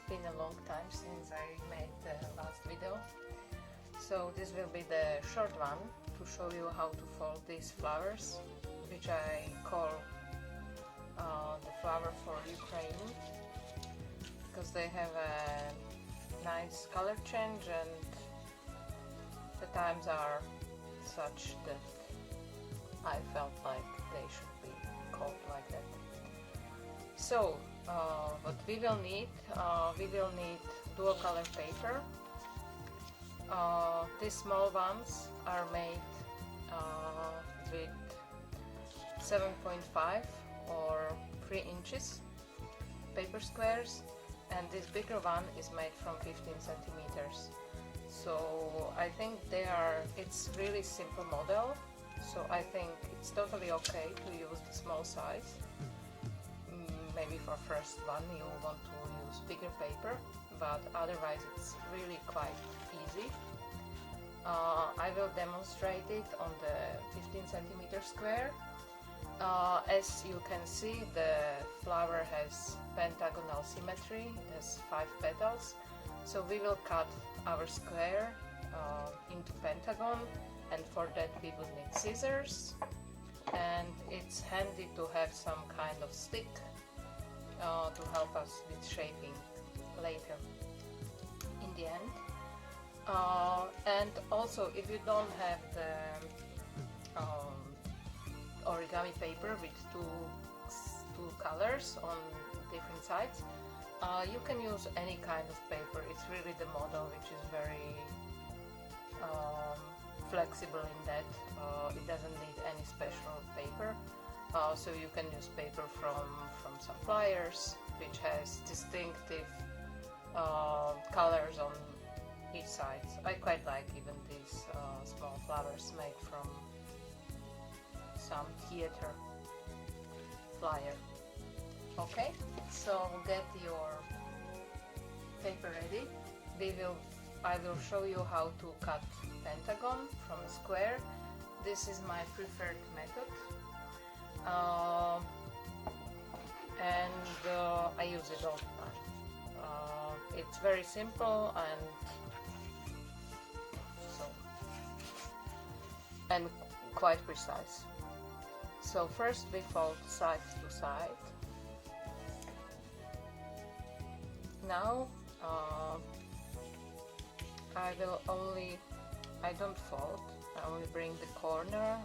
been a long time since I made the last video. So this will be the short one to show you how to fold these flowers, which I call the flower for Ukraine, because they have a nice color change and the times are such that I felt like they should be called like that. So what we will need dual color paper. These small ones are made with 7.5 or 3 inches paper squares, and this bigger one is made from 15 centimeters. So I think it's really simple model, so I think it's totally okay to use the small size. Maybe for first one you want to use bigger paper, but otherwise it's really quite easy. I will demonstrate it on the 15 centimeter square. As you can see, the flower has pentagonal symmetry, it has 5 petals, so we will cut our square into pentagon, and for that we will need scissors, and it's handy to have some kind of stick to help us with shaping later in the end. And also, if you don't have the origami paper with two colors on different sides, you can use any kind of paper. It's really the model which is very flexible in that it doesn't need any special paper. So you can use paper from some flyers, which has distinctive colors on each side. I quite like even these small flowers made from some theater flyer. Okay, so get your paper ready. I will show you how to cut pentagon from a square. This is my preferred method. I use it all the time. It's very simple and quite precise. So first we fold side to side. Now I don't fold. I only bring the corner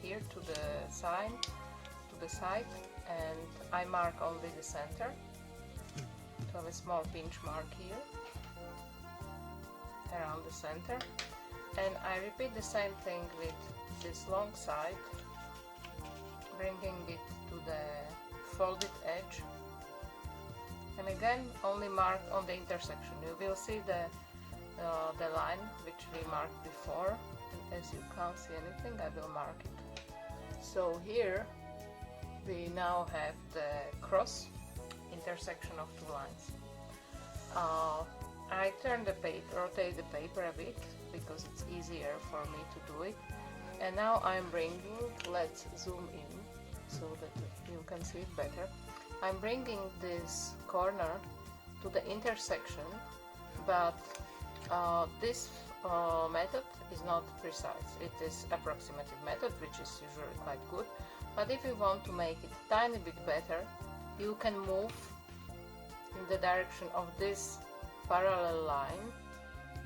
here to the side, and I mark only the center. To have a small pinch mark here around the center, and I repeat the same thing with this long side, bringing it to the folded edge, and again only mark on the intersection. You will see the line which we marked before, and as you can't see anything, I will mark it. So here we now have the cross intersection of 2 lines. I turn the paper, rotate the paper a bit, because it's easier for me to do it. And now I'm bringing, let's zoom in so that you can see it better. I'm bringing this corner to the intersection, but this method is not precise. It is approximative method, which is usually quite good. But if you want to make it a tiny bit better, you can move in the direction of this parallel line.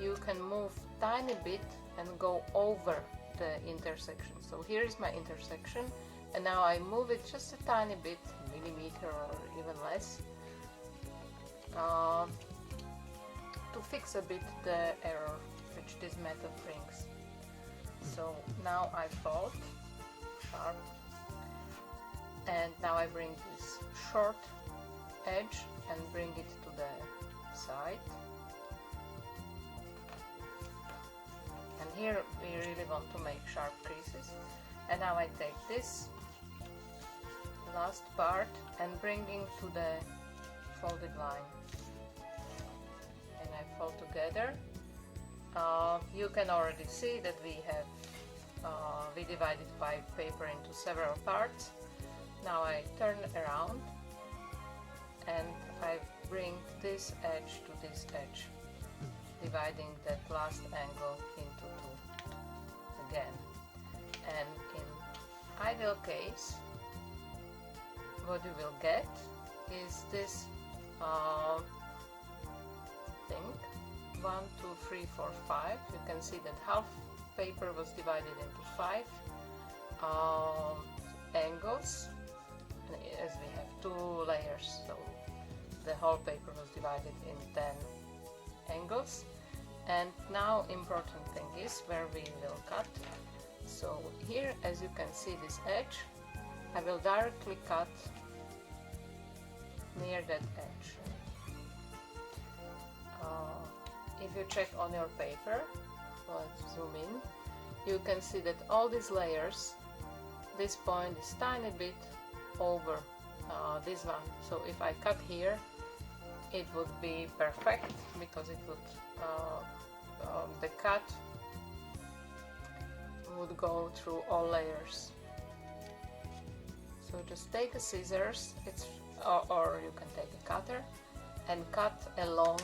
You can move tiny bit and go over the intersection. So here is my intersection, and now I move it just a tiny bit, millimeter or even less, to fix a bit the error which this method brings. So now I fold sharp, and now I bring this short edge and bring it to the side. And here we really want to make sharp creases. And now I take this last part and bringing to the folded line. And I fold together. You can already see that we divided by paper into several parts. Now I turn around and I bring this edge to this edge, dividing that last angle into two again. And in ideal case, what you will get is this thing, 1, 2, 3, 4, 5. You can see that half paper was divided into 5 angles, as we have 2 layers, so the whole paper was divided in 10 angles. And now important thing is where we will cut. So here, as you can see, this edge, I will directly cut near that edge. If you check on your paper, let's zoom in, you can see that all these layers, this point is tiny bit over this one. So if I cut here, it would be perfect, because it would the cut would go through all layers. So just take a scissors, or you can take a cutter and cut along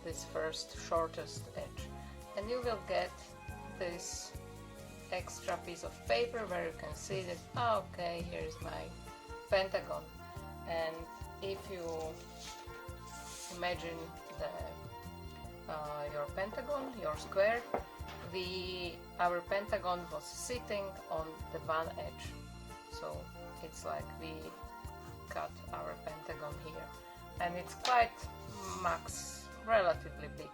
this first shortest edge, and you will get this extra piece of paper where you can see that, okay, here is my pentagon. And if you imagine your pentagon, your square, our pentagon was sitting on the one edge, so it's like we cut our pentagon here, and it's quite relatively big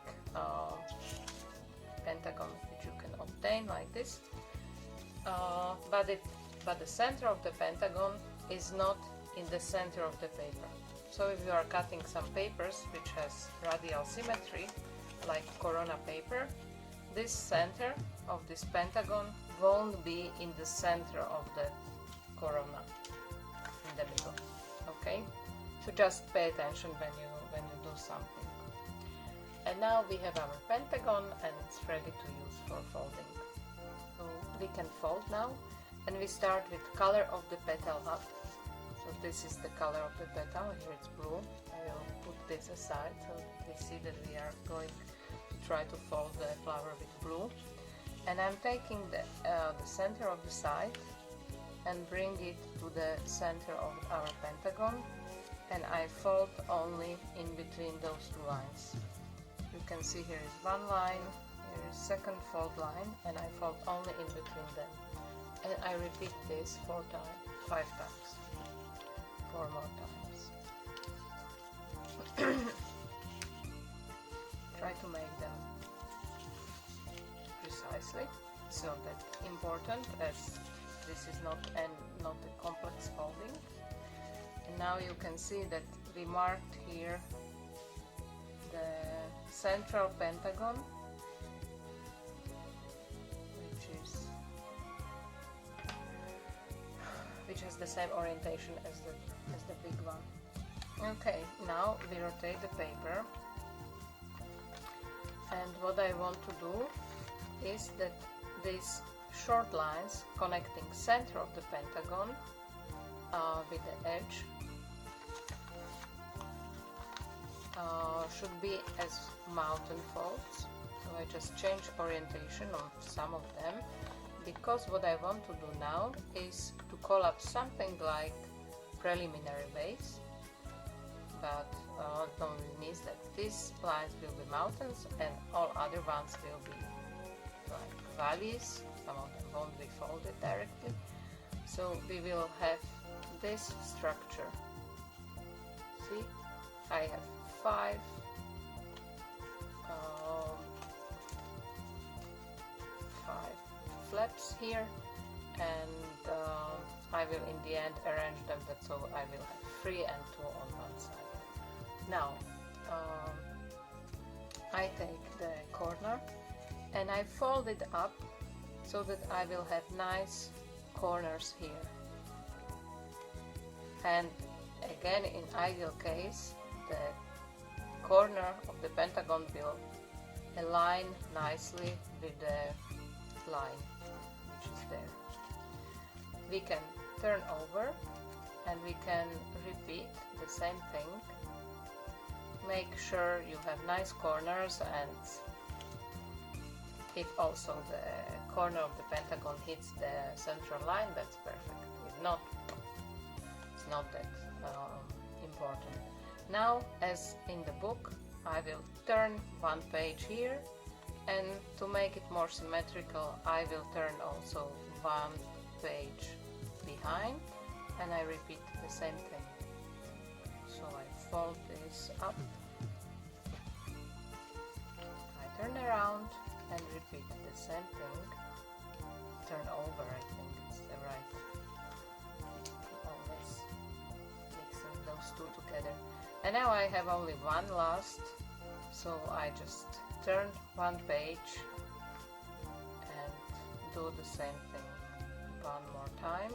pentagon which you can obtain like this, but the center of the pentagon is not in the center of the paper. So if you are cutting some papers which has radial symmetry, like Corona paper, this center of this pentagon won't be in the center of the Corona, in the middle. Okay, so just pay attention when you do something. And now we have our pentagon, and it's ready to use for folding. So we can fold now, and we start with color of the petal up. So this is the color of the petal. Here it's blue. I will put this aside so we see that we are going to try to fold the flower with blue. And I'm taking the center of the side and bring it to the center of our pentagon, and I fold only in between those two lines. You can see here is one line, here is second fold line, and I fold only in between them. And I repeat this 5 times. 4 more times. Try to make them precisely, so that important, as this is not a complex folding. And now you can see that we marked here the central pentagon, which has the same orientation as the big one. Okay, now we rotate the paper, and what I want to do is that these short lines connecting center of the pentagon with the edge should be as mountain folds. So I just change orientation on some of them, because what I want to do now is to collapse something like preliminary base, but it only means that these lines will be mountains and all other ones will be like valleys. Some of them won't be folded directly, so we will have this structure. See, I have 5 flaps here, and I will in the end arrange them that so I will have 3 and 2 on one side. Now I take the corner and I fold it up so that I will have nice corners here. And again, in ideal case, the corner of the pentagon will align nicely with the line which is there. We can turn over and we can repeat the same thing make sure you have nice corners, and if also the corner of the pentagon hits the central line, that's perfect. If not, it's not that important. Now, as in the book, I will turn one page here, and to make it more symmetrical, I will turn also one page behind, and I repeat the same thing. So I fold this up, I turn around and repeat the same thing. Turn over, I think it's the right. Always mixing those two together. And now I have only one last, so I just turn one page and do the same thing one more time.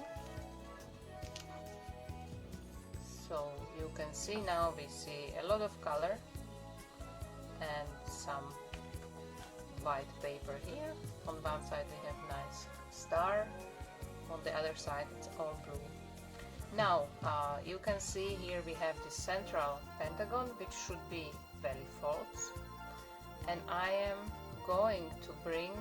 So you can see now we see a lot of color and some white paper here. On one side we have nice star, on the other side it's all blue. Now you can see here we have the central pentagon, which should be very false, and I am going to bring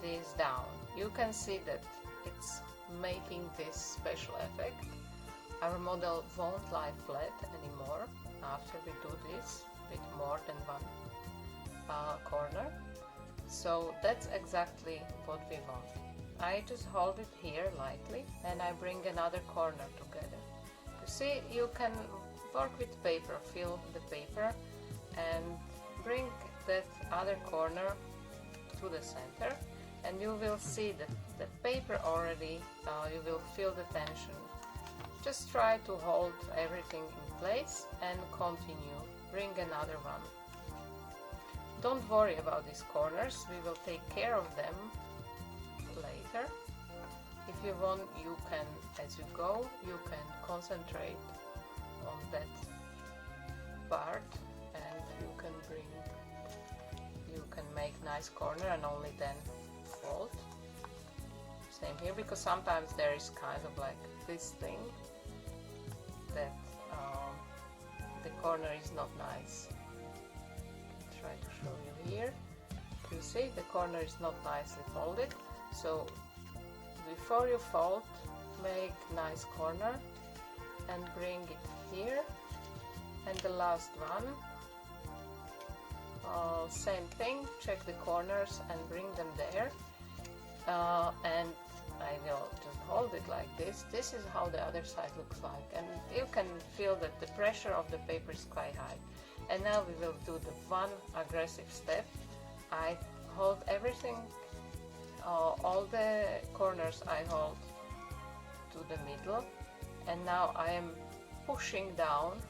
this down. You can see that it's making this special effect. Our model won't lie flat anymore after we do this with more than one corner. So that's exactly what we want. I just hold it here lightly and I bring another corner together. You see, you can work with paper, fill the paper and bring that other corner to the center, and you will see that the paper already, you will feel the tension. Just try to hold everything in place and continue. Bring another one. Don't worry about these corners, we will take care of them later. If you want, you can, as you go, you can concentrate on that part, and you can make nice corner and only then fold. Same here, because sometimes there is kind of like this thing that the corner is not nice. Try to show you here. You see the corner is not nicely folded, so before you fold, make nice corner and bring it here, and the last one, same thing, check the corners and bring them there, and I will just hold it like this. This is how the other side looks like, and you can feel that the pressure of the paper is quite high. And now we will do the one aggressive step. I hold everything, all the corners I hold to the middle, and now I am pushing down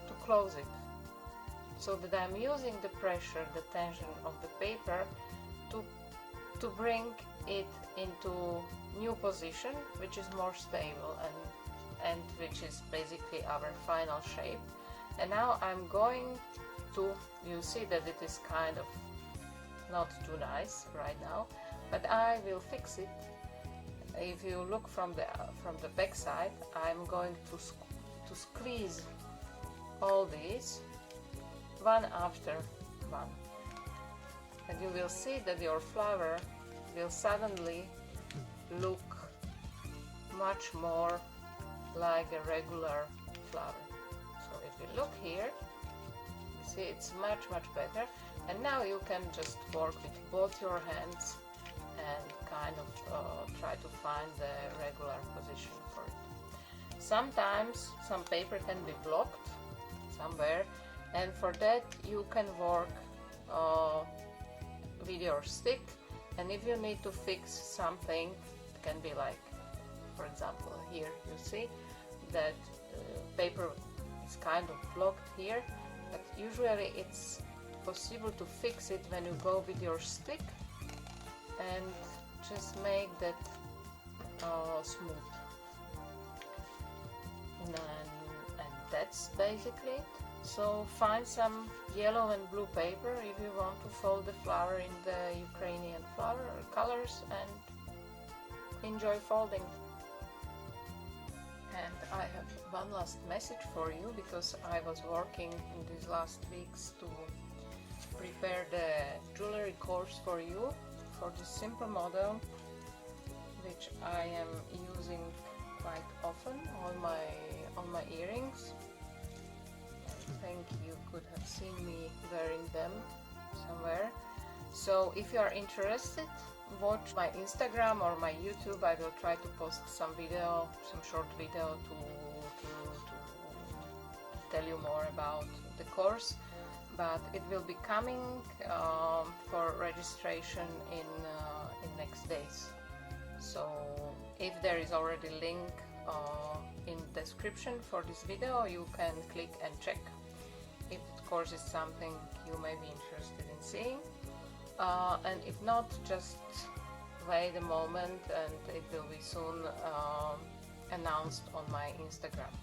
to close it, so that I'm using the pressure, the tension of the paper to bring it into new position, which is more stable and which is basically our final shape. And now I'm going to, you see that it is kind of not too nice right now, but I will fix it. If you look from the back side, I'm going to squeeze all these one after one, and you will see that your flower will suddenly look much more like a regular flower. So if you look here, you see it's much better, and now you can just work with both your hands and kind of try to find the regular position for it. Sometimes some paper can be blocked somewhere, and for that you can work with your stick, and if you need to fix something, it can be like, for example, here you see that paper is kind of blocked here, but usually it's possible to fix it when you go with your stick and just make that smooth. And that's basically it. So find some yellow and blue paper if you want to fold the flower in the Ukrainian flower colors, and enjoy folding. And I have one last message for you, because I was working in these last weeks to prepare the jewelry course for you for this simple model, which I am using quite often on my earrings. I think you could have seen me wearing them somewhere. So if you are interested, watch my Instagram or my YouTube. I will try to post some short video to tell you more about the course, but it will be coming for registration in next days. So if there is already link in description for this video, you can click and check if the course is something you may be interested in seeing, and if not, just wait a moment and it will be soon announced on my Instagram.